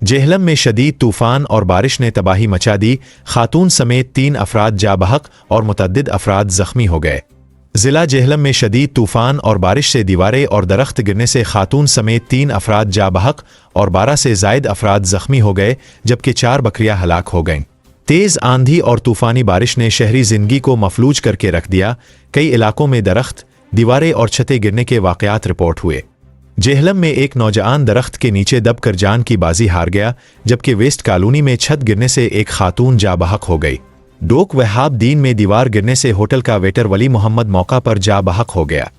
जेहलम में शदीद तूफान और बारिश ने तबाही मचा दी। खातून समेत 3 अफराद जा बहक और मुतअद्दिद अफराद जख्मी हो गए। जिला जेहलम में शदीद तूफान और बारिश से दीवारें और दरख्त गिरने से खातून समेत 3 अफराद जा बहक और 12 से जायद अफराद जख्मी हो गए, जबकि 4 बकरियां हलाक हो गईं। तेज़ आंधी और तूफानी बारिश ने शहरी जिंदगी को मफलूज करके रख दिया। कई इलाकों में दरख्त, दीवारें और छतें गिरने के वाक़यात रिपोर्ट हुए। जेहलम में एक नौजवान दरख्त के नीचे दबकर जान की बाजी हार गया, जबकि वेस्ट कॉलोनी में छत गिरने से एक खातून जा बहक हो गई। डोक वहाब दीन में दीवार गिरने से होटल का वेटर वली मोहम्मद मौका पर जा बहक हो गया।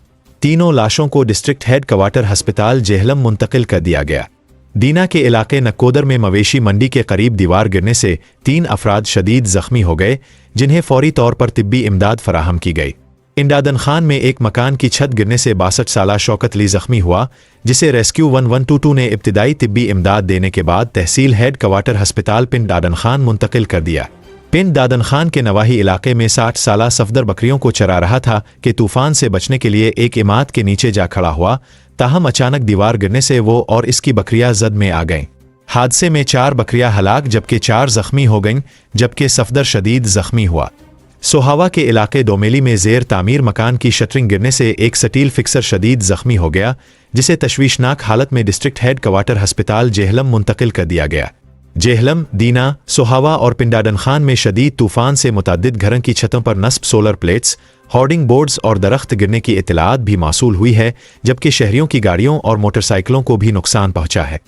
तीनों लाशों को डिस्ट्रिक्ट हेड क्वार्टर अस्पताल जेहलम मुंतकिल कर दिया गया। दीना के इलाके नकोदर में मवेशी मंडी के करीब दीवार गिरने से 3 अफराद शदीद जख्मी हो गए, जिन्हें फौरी तौर पर तिब्बी इमदाद फराहम की गई। इंडादन खान में एक मकान की छत गिरने से 62 साला शौकत अली जख्मी हुआ, जिसे रेस्क्यू 1122 ने इब्तिदाई तिब्बी इमदाद देने के बाद तहसील हेड क्वार्टर अस्पताल पिंड दादन खान मुंतकिल कर दिया। पिंड दादन खान के नवाही इलाके में 60 साला सफदर बकरियों को चरा रहा था कि तूफान से बचने के लिए एक इमारत के नीचे जा खड़ा हुआ, ताहम अचानक दीवार गिरने से वो और इसकी बकरियां जद में आ गईं। हादसे में 4 बकरियां हलाक जबकि 4 जख्मी हो गईं, जबकि सफदर शदीद जख्मी हुआ। सोहावा के इलाके दोमेली में जेर तामीर मकान की शटरिंग गिरने से एक स्टील फिक्सर शदीद जख्मी हो गया, जिसे तशवीशनाक हालत में डिस्ट्रिक्ट हेड क्वार्टर अस्पताल जेहलम मुंतकिल कर दिया गया। जेहलम, दीना, सोहावा और पिंडाडन खान में शदीद तूफान से मुतअद्दिद घरों की छतों पर नस्ब सोलर प्लेट्स, होर्डिंग बोर्ड्स और दरख्त गिरने की इत्तलात भी मासूल हुई है, जबकि शहरियों की गाड़ियों और मोटरसाइकिलों को भी नुकसान पहुंचा है।